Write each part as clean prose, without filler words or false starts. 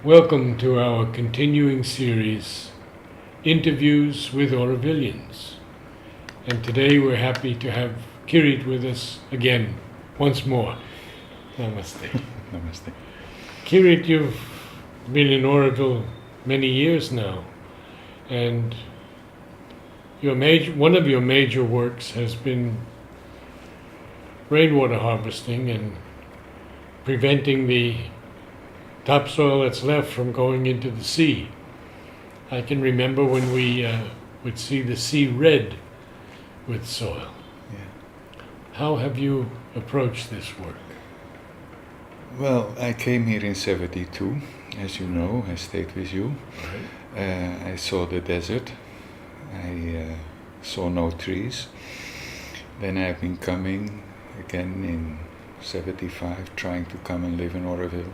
Welcome to our continuing series, Interviews with Aurovillians. And today we're happy to have Kireet with us again, once more. Namaste. Namaste. Kireet, you've been in Auroville many years now, and one of your major works has been rainwater harvesting and preventing the topsoil that's left from going into the sea. I can remember when we would see the sea red with soil. Yeah. How have you approached this work? Well, I came here in 72, as you know. I stayed with you. Right. I saw the desert. I saw no trees. Then I've been coming again in 75, trying to come and live in Auroville.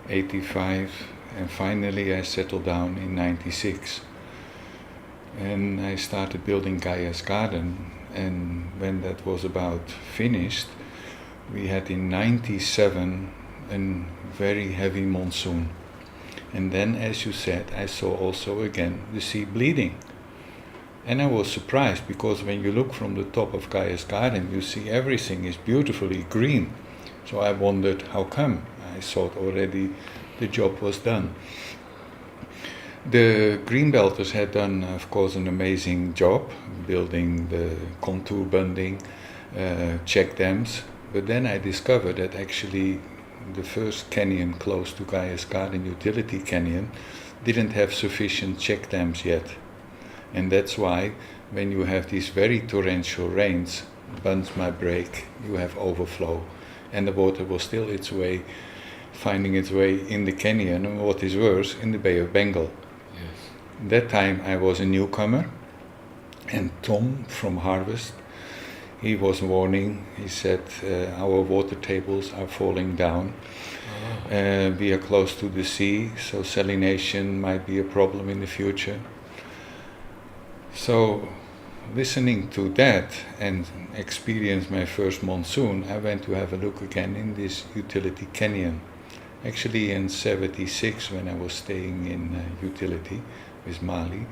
85, and finally I settled down in 96. And I started building Gaia's Garden, and when that was about finished, we had in 97 a very heavy monsoon. And then, as you said, I saw also again the sea bleeding. And I was surprised, because when you look from the top of Gaia's Garden, you see everything is beautifully green. So I wondered, how come? I thought already the job was done. The Greenbelters had done, of course, an amazing job building the contour bunding, check dams. But then I discovered that actually the first canyon close to Gaia's Garden, Utility Canyon, didn't have sufficient check dams yet. And that's why when you have these very torrential rains, bunds might break, you have overflow, and the water was still finding its way in the canyon, and what is worse, in the Bay of Bengal. Yes. That time I was a newcomer, and Tom from Harvest, he was warning. He said, our water tables are falling down. We are close to the sea, so salination might be a problem in the future. So, listening to that and experience my first monsoon, I went to have a look again in this Utility Canyon. Actually in 76, when I was staying in Utility with Mali,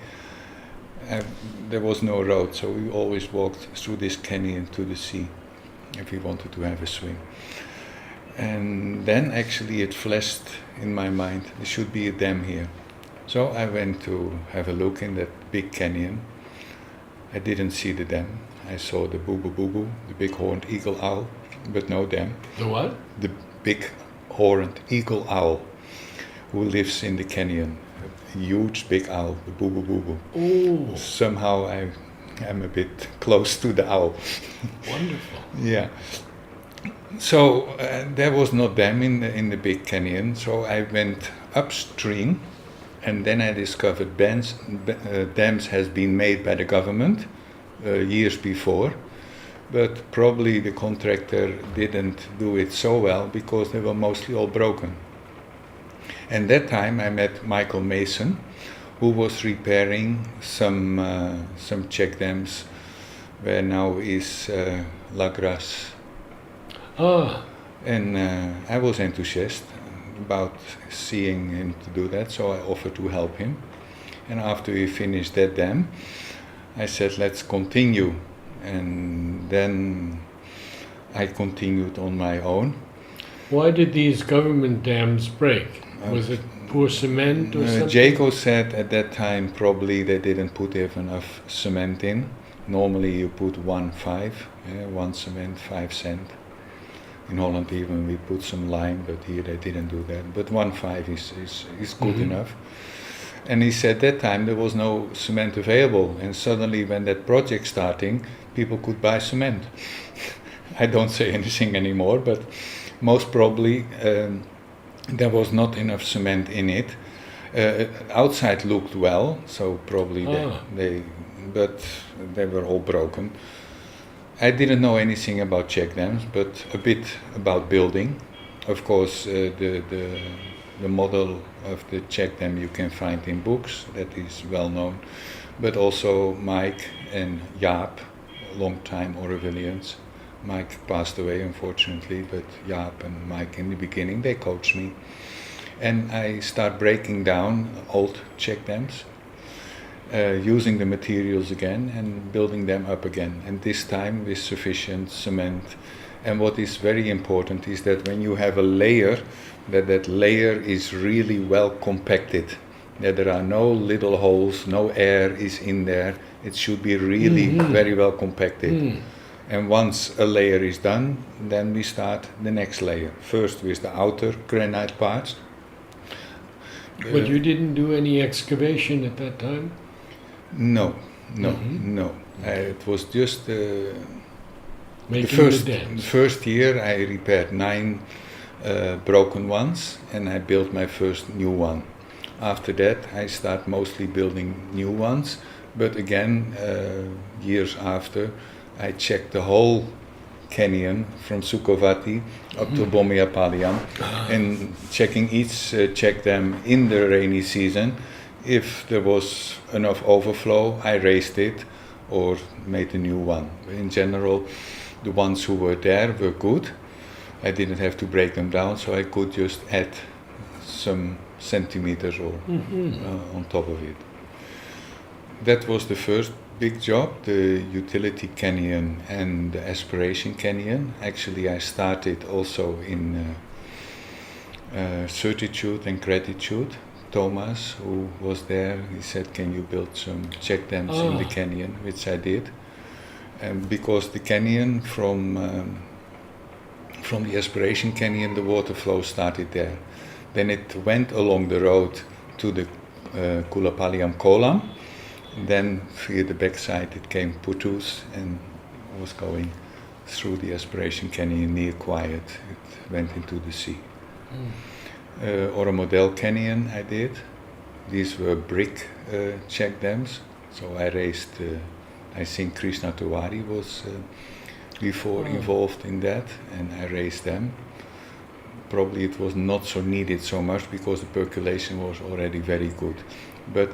there was no road, so we always walked through this canyon to the sea if we wanted to have a swim. And then actually it flashed in my mind, there should be a dam here. So I went to have a look in that big canyon. I didn't see the dam. I saw the boo-boo, the big horned eagle owl, but no dam. The what? The big horned eagle owl who lives in the canyon. A huge big owl, the boo-boo. Oh, Somehow I'm a bit close to the owl. wonderful. Yeah. So there was no dam in the big canyon, so I went upstream, and then I discovered dams has been made by the government years before, but probably the contractor didn't do it so well because they were mostly all broken. And that time I met Michael Mason, who was repairing some check dams where now is La Grasse. Ah, And I was enthusiastic about seeing him to do that, so I offered to help him. And after we finished that dam, I said, let's continue. And then I continued on my own. why did these government dams break? Was it poor cement or something? Jaco said at that time probably they didn't put enough cement in. Normally you put 1 cement, 5 cent. In Holland even we put some lime, but here they didn't do that. But 1.5 is good enough. And he said that time there was no cement available, and suddenly when that project starting, people could buy cement. I don't say anything anymore, but most probably there was not enough cement in it. Outside looked well, so probably but they were all broken. I didn't know anything about check dams, but a bit about building. Of course, the model of the check dam you can find in books, that is well known. But also Mike and Jaap, long time Aurovillians. Mike passed away unfortunately, but Jaap and Mike in the beginning, they coached me. And I start breaking down old check dams, using the materials again and building them up again, and this time with sufficient cement. And what is very important is that when you have a layer, that layer is really well compacted, that there are no little holes, no air is in there. It should be really very well compacted. And once a layer is done, then we start the next layer. First with the outer granite parts. But you didn't do any excavation at that time? No. It was just Making the the dams. first year I repaired 9 broken ones, and I built my first new one. After that I start mostly building new ones, but again years after I checked the whole canyon from Sukovati up to Bomiapaliam, and checking each check dam in the rainy season. If there was enough overflow, I raised it or made a new one. In general, the ones who were there were good. I didn't have to break them down, so I could just add some centimeters or on top of it. That was the first big job, the utility canyon and the aspiration canyon. Actually, I started also in certitude and gratitude. Thomas, who was there, he said, can you build some check dams in the canyon, which I did. And because the canyon from the aspiration canyon, the water flow started there. Then it went along the road to the Kulapaliam Kolam. Then via the backside it came Putus and was going through the aspiration canyon near Quiet. It went into the sea. Aurobindo canyon I did. These were brick check dams. So I raised, I think Krishna Tiwari was before involved in that, and I raised them. Probably it was not so needed so much because the percolation was already very good. But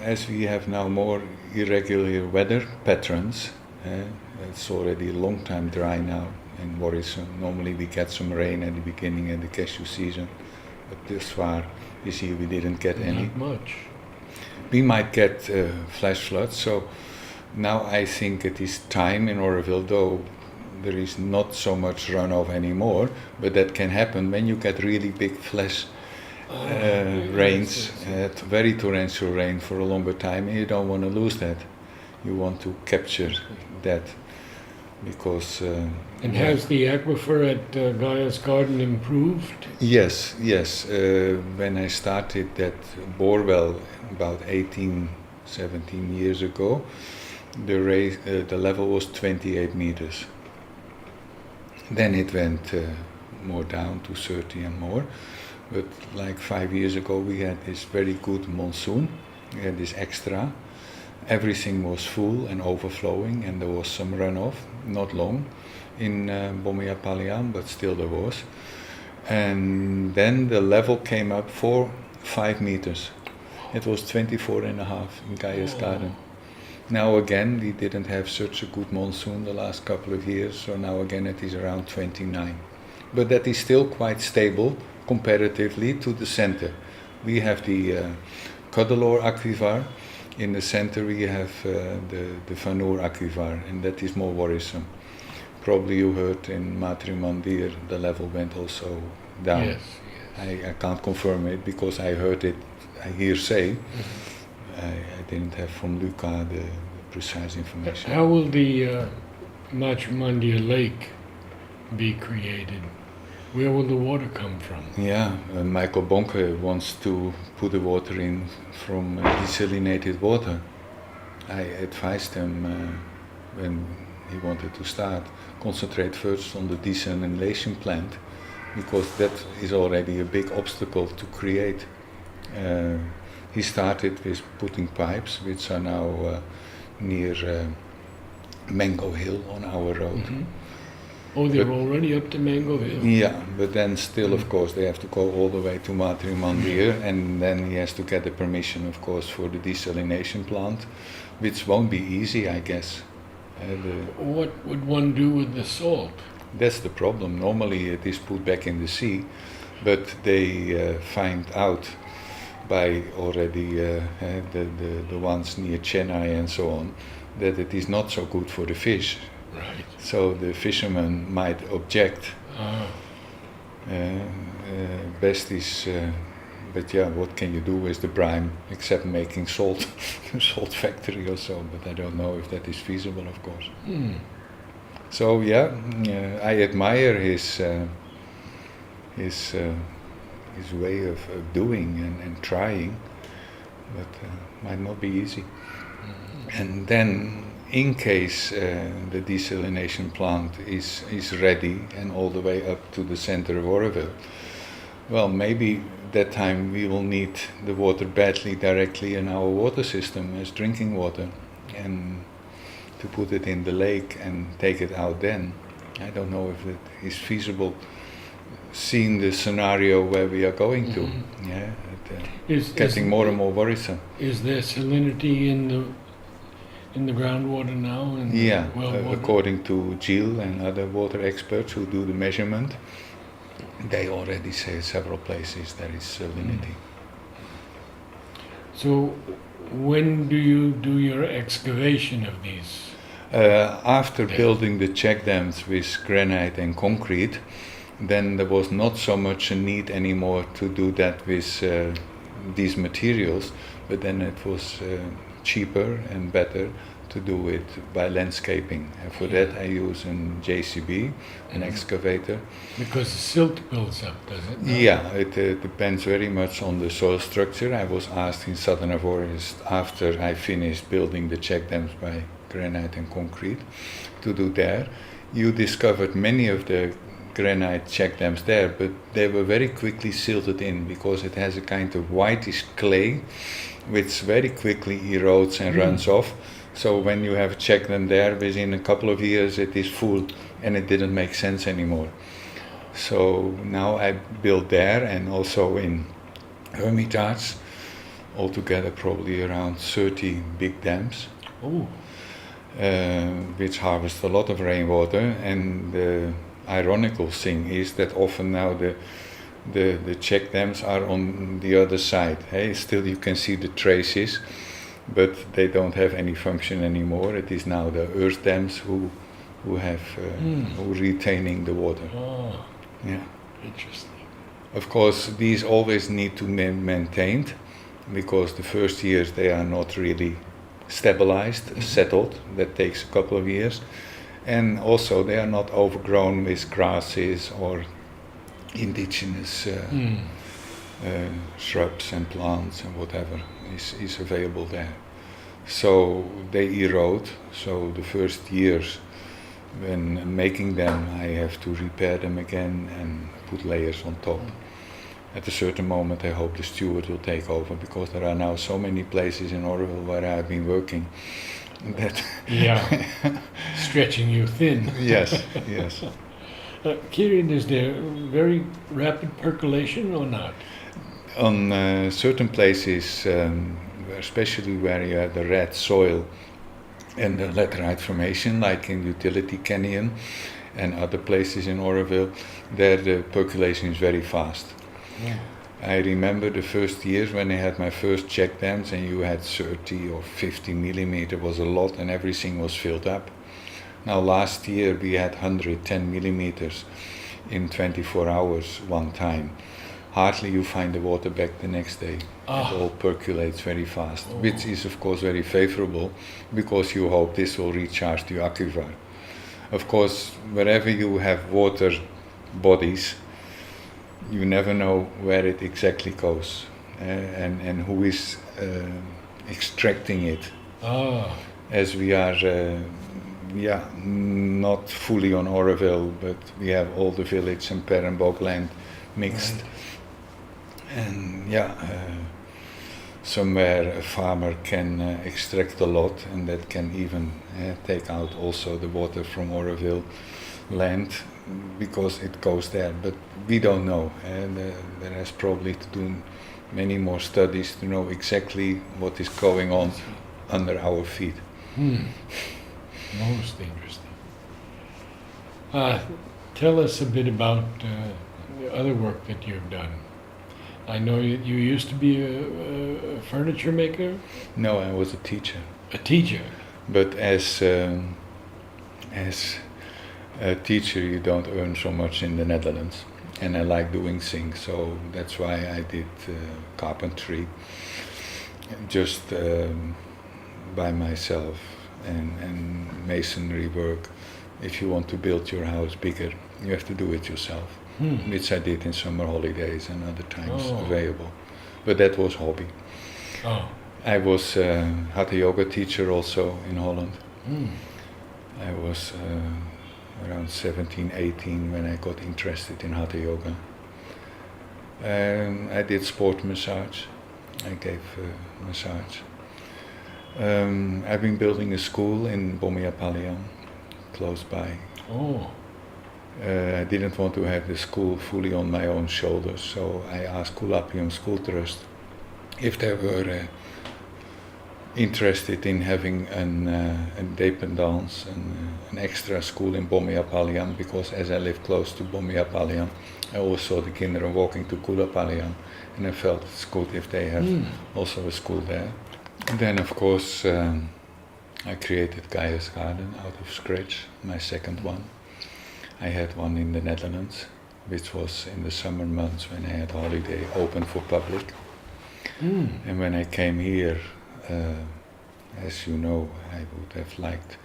as we have now more irregular weather patterns, it's already a long time dry now in worrisome. Normally we get some rain at the beginning of the cashew season, but this year we didn't get any. Not much. We might get flash floods, so now I think it is time in Aurobindo, though there is not so much runoff anymore, but that can happen when you get really big flash rains, very torrential rain for a longer time, and you don't want to lose that. You want to capture that because... and has the aquifer at Gaia's Garden improved? Yes. When I started that borewell about 18, 17 years ago, the level was 28 meters. Then it went more down to 30 and more. But like 5 years ago we had this very good monsoon, we had this extra. Everything was full and overflowing, and there was some runoff, not long, in Bomiapaliam, but still there was. And then the level came up 5 meters. It was 24.5 in Gaia's Garden. Now again, we didn't have such a good monsoon the last couple of years, so now again it is around 29. But that is still quite stable comparatively to the center. We have the Cuddalore aquifer. In the center we have the Vanur aquifer, and that is more worrisome. Probably you heard in Matri Mandir the level went also down. Yes. I can't confirm it because I heard it, I hear say. I didn't have from Luca the precise information. How will the Matrimandia Lake be created? Where will the water come from? Yeah, Michael Bonke wants to put the water in from desalinated water. I advised him when he wanted to start, concentrate first on the desalination plant, because that is already a big obstacle to create. He started with putting pipes, which are now near Mango Hill on our road. Mm-hmm. Oh, they're already up to Mango Hill? Yeah, but then still, of course, they have to go all the way to Matri Mandir, and then he has to get the permission, of course, for the desalination plant, which won't be easy, I guess. What would one do with the salt? That's the problem. Normally it is put back in the sea, but they find out by already the ones near Chennai and so on, that it is not so good for the fish. Right. So the fishermen might object. Best is, but yeah, what can you do with the brine except making salt, salt factory or so? But I don't know if that is feasible, of course. So yeah, I admire his way of doing and trying, but might not be easy. And then, in case the desalination plant is ready and all the way up to the center of Aurobindo, well, maybe that time we will need the water badly directly in our water system as drinking water, and to put it in the lake and take it out then. I don't know if it is feasible, seeing the scenario where we are going to. Yeah, getting more and more worrisome. Is there salinity in the groundwater now? Yeah, according to Jill and other water experts who do the measurement, they already say several places there is salinity. So when do you do your excavation of these? After building the check dams with granite and concrete, then there was not so much a need anymore to do that with these materials, but then it was cheaper and better to do it by landscaping. And for that I use an JCB, an excavator. Because the silt builds up, does it? No? Yeah, it depends very much on the soil structure. I was asked in Southern Forest, after I finished building the check dams by granite and concrete, to do there. You discovered many of the granite check dams there, but they were very quickly silted in because it has a kind of whitish clay which very quickly erodes and runs off. So when you have a check dam there, within a couple of years it is full and it didn't make sense anymore. So now I built there and also in Hermitage, altogether probably around 30 big dams. Which harvest a lot of rainwater. And the ironical thing is that often now the check dams are on the other side. Hey, still you can see the traces, but they don't have any function anymore. It is now the earth dams who have who retaining the water. Oh, yeah, interesting. Of course, these always need to be maintained, because the first years they are not really stabilized, settled. That takes a couple of years. And also they are not overgrown with grasses or indigenous shrubs and plants and whatever is available there. So they erode. So the first years when making them, I have to repair them again and put layers on top. At a certain moment I hope the steward will take over, because there are now so many places in Aurobindo where I've been working that stretching you thin. Yes, yes. Kireet, is there very rapid percolation or not? On certain places, especially where you have the red soil and the laterite formation, like in Utility Canyon and other places in Aurobindo, there the percolation is very fast. Yeah. I remember the first years when I had my first check dams, and you had 30 or 50 millimeter was a lot, and everything was filled up. Now last year we had 110 millimeters in 24 hours one time. Hardly you find the water back the next day. It all percolates very fast, which is of course very favorable, because you hope this will recharge the aquifer. Of course, wherever you have water bodies, you never know where it exactly goes and who is extracting it. As we are not fully on Aurobindo, but we have all the village and Perenbog land mixed. Right. And somewhere a farmer can extract a lot, and that can even take out also the water from Aurobindo land, because it goes there, but we don't know, and there has probably to do many more studies to know exactly what is going on under our feet. Most interesting. Tell us a bit about the other work that you've done. I know you used to be a furniture maker, No, I was a teacher. a teacher. But as a teacher, you don't earn so much in the Netherlands, and I like doing things, so that's why I did carpentry, just by myself, and masonry work. If you want to build your house bigger, you have to do it yourself, which I did in summer holidays and other times available. But that was hobby. Oh. I was a Hatha yoga teacher also in Holland. I was around 17, 18 when I got interested in Hatha yoga. I did sport massage. I gave massage. I've been building a school in Bomiapalian, close by. Oh. I didn't want to have the school fully on my own shoulders, so I asked Kulapium School Trust if they were interested in having a dependance, an extra school in Bomiapalian, because as I live close to Bomiapalian, I always saw the kinderen walking to Kulapalian, and I felt it's good if they have also a school there. And then of course I created Gaia's Garden out of scratch, my second one. I had one in the Netherlands, which was in the summer months when I had holiday, open for public. And when I came here, as you know, I would have liked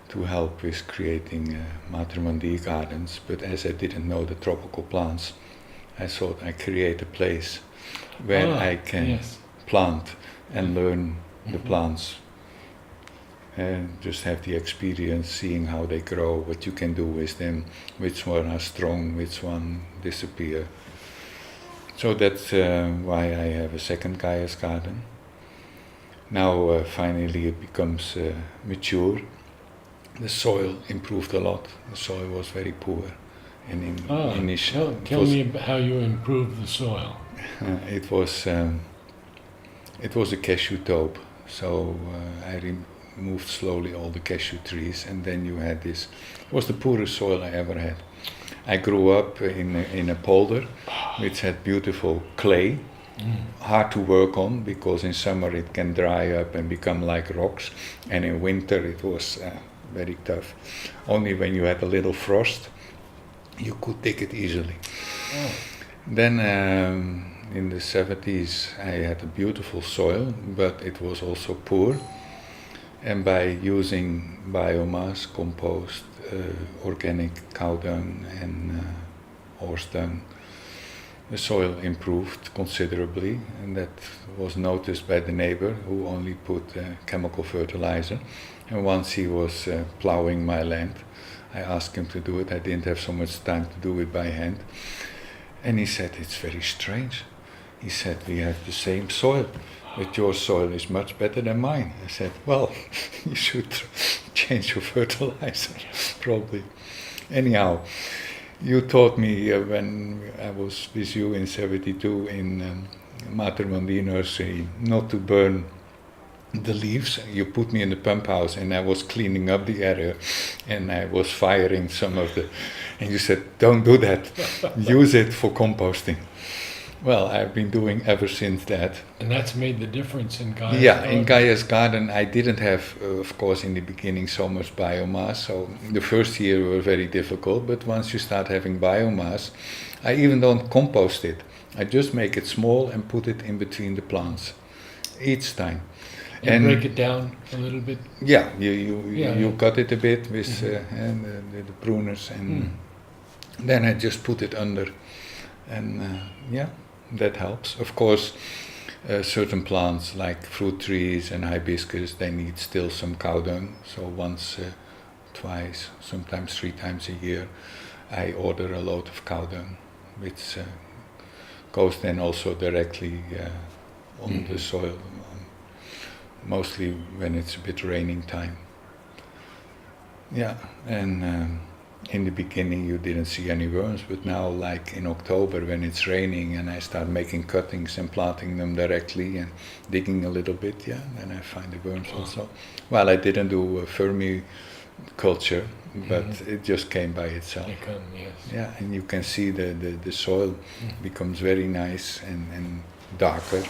to help with creating Matrimondier gardens, but as I didn't know the tropical plants, I thought I create a place where I can plant and learn the plants, and just have the experience seeing how they grow, what you can do with them, which one are strong, which one disappear. So that's why I have a second Gaia's Garden. Now finally it becomes mature. The soil improved a lot. The soil was very poor. And initially, tell me about how you improved the soil. It was a cashew taupe. So I removed slowly all the cashew trees, and then you had this. It was the poorest soil I ever had. I grew up in a polder which had beautiful clay, hard to work on because in summer it can dry up and become like rocks, and in winter it was very tough. Only when you had a little frost you could dig it easily. Then in the 70s I had a beautiful soil, but it was also poor, and by using biomass, compost, organic cow dung and horse dung, the soil improved considerably, and that was noticed by the neighbor who only put chemical fertilizer. And once he was plowing my land, I asked him to do it. I didn't have so much time to do it by hand. And he said, "It's very strange." He said, "We have the same soil, but your soil is much better than mine." I said, "Well, you should change your fertilizer, probably." Anyhow, you taught me when I was with you in 72 in Matrimondier nursery not to burn the leaves. You put me in the pump house and I was cleaning up the area and I was firing some of the... And you said, "Don't do that, use it for composting." Well, I've been doing ever since that. And that's made the difference in Gaia's Garden? In Gaia's Garden I didn't have, of course, in the beginning so much biomass, so the first year were very difficult, but once you start having biomass, I even don't compost it. I just make it small and put it in between the plants, each time. And break it down a little bit? Yeah, you cut it a bit with and the pruners, and then I just put it under, and that helps. Of course, certain plants like fruit trees and hibiscus, they need still some cow dung. So once, twice, sometimes 3 times a year, I order a load of cow dung, which goes then also directly on the soil, mostly when it's a bit raining time. Yeah, and in the beginning you didn't see any worms, but now, like in October when it's raining and I start making cuttings and planting them directly and digging a little bit, then I find the worms also. Well, I didn't do culture, but it just came by itself. They come, yes. Yeah, and you can see the soil becomes very nice and darker.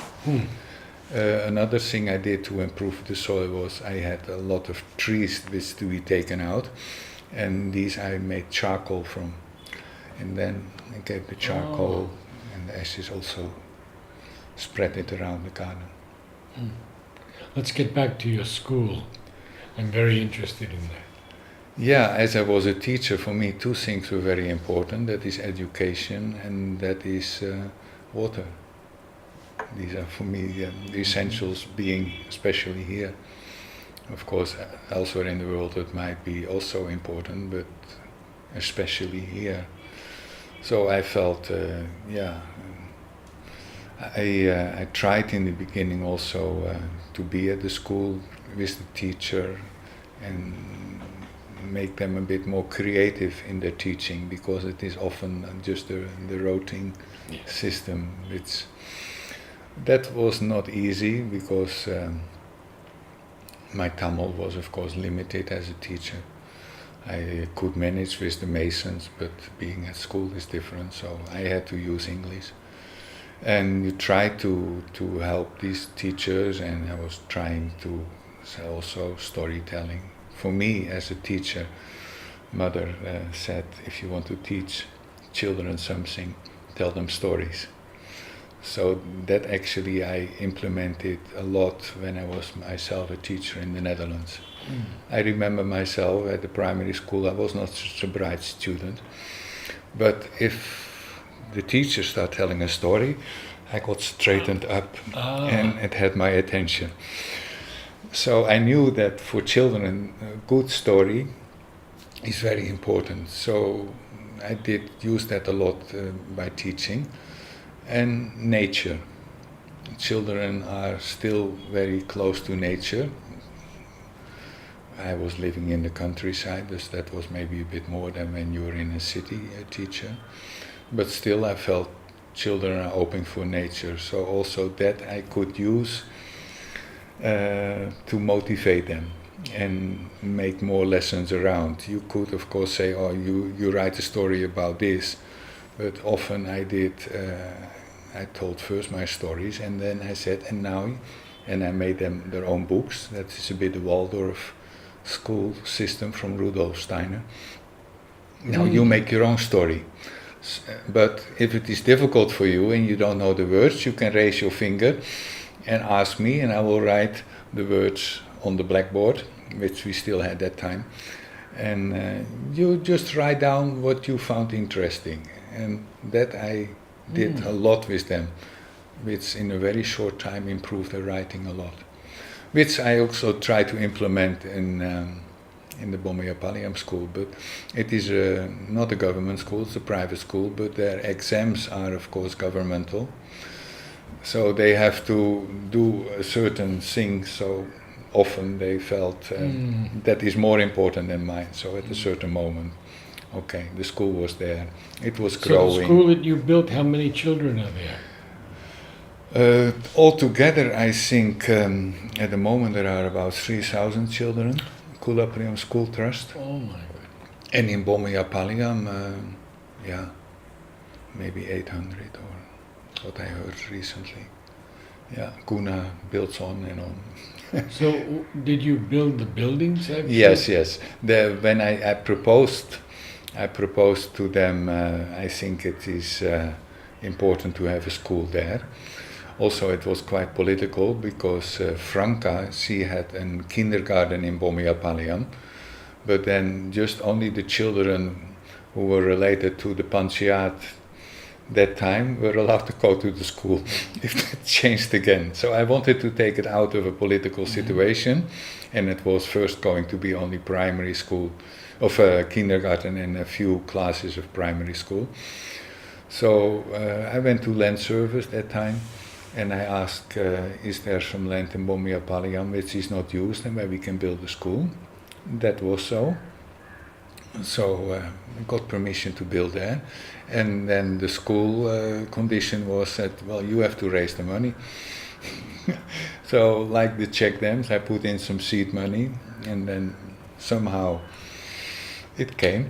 Another thing I did to improve the soil was I had a lot of trees which to be taken out, and these I made charcoal from. And then I gave the charcoal and the ashes also, spread it around the garden. Let's get back to your school. I'm very interested in that. Yeah, as I was a teacher, for me two things were very important. That is education and that is water. These are for me the essentials, being especially here. Of course, elsewhere in the world it might be also important, but especially here. So I felt, I tried in the beginning also to be at the school with the teacher and make them a bit more creative in their teaching, because it is often just the routine system. That was not easy because my Tamil was of course limited as a teacher. I could manage with the Masons, but being at school is different, so I had to use English. And you try to help these teachers, and I was trying to also storytelling. For me as a teacher, mother said, if you want to teach children something, tell them stories. So that actually I implemented a lot when I was myself a teacher in the Netherlands. I remember myself at the primary school, I was not such a bright student, but if the teacher started telling a story, I got straightened up and it had my attention. So I knew that for children a good story is very important. So I did use that a lot by teaching. And nature. Children are still very close to nature. I was living in the countryside, thus that was maybe a bit more than when you're in a city teacher. But still I felt children are open for nature, so also that I could use to motivate them and make more lessons around. You could of course say, oh, you write a story about this, but often I did, I told first my stories and then I said, and I made them their own books. That is a bit the Waldorf school system from Rudolf Steiner. Now you make your own story. But if it is difficult for you and you don't know the words, you can raise your finger and ask me, and I will write the words on the blackboard, which we still had that time. And you just write down what you found interesting. And that I did a lot with them, which in a very short time improved their writing a lot. Which I also try to implement in the Bomeyapalliam school, but it is not a government school, it's a private school, but their exams are of course governmental. So they have to do a certain thing, so often they felt that is more important than mine. So at a certain moment, okay, the school was there, it was growing. So the school that you built, how many children are there? Altogether, I think at the moment there are about 3,000 children, Kulapriam School Trust. Oh my God. And in Bomeyapalliam, maybe 800 or what I heard recently. Yeah, Guna builds on and on. So did you build the buildings? Yes. When I proposed to them, I think it is important to have a school there. Also, it was quite political because Franca, she had a kindergarten in Bomeyapalliam, but then just only the children who were related to the Panchayat that time were allowed to go to the school. If that changed again. So I wanted to take it out of a political situation, and it was first going to be only primary school, of kindergarten and a few classes of primary school. So I went to land service that time, and I asked, is there some land in Bomeyapalliam which is not used and where we can build a school? That was so. So I got permission to build there. And then the school condition was that, well, you have to raise the money. So like the check dams, I put in some seed money and then somehow it came.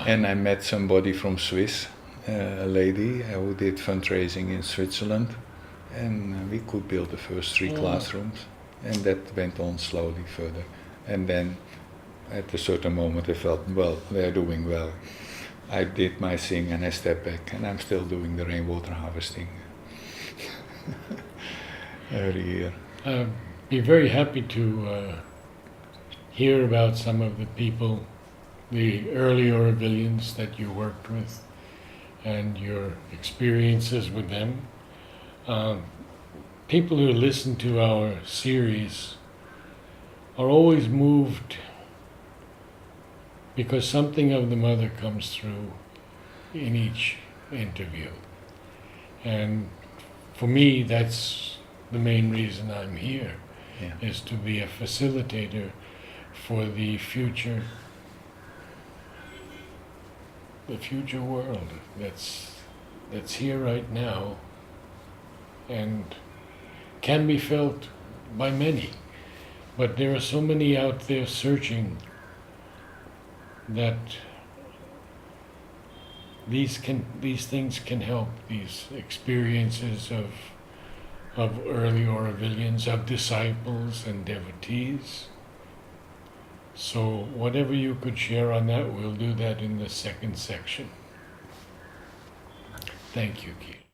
And I met somebody from Swiss, a lady who did fundraising in Switzerland, and we could build the first 3 classrooms, and that went on slowly further. And then at a certain moment I felt, well, they're doing well. I did my thing and I stepped back, and I'm still doing the rainwater harvesting every year. Be very happy to hear about some of the people, the early Aurobilians that you worked with, and your experiences with them. People who listen to our series are always moved because something of the mother comes through in each interview. And for me, that's the main reason I'm here, is to be a facilitator for the future world that's here right now and can be felt by many. But there are so many out there searching that these things can help, these experiences of early Aurobilians, of disciples and devotees. So whatever you could share on that, we'll do that in the second section. Thank you, Kireet.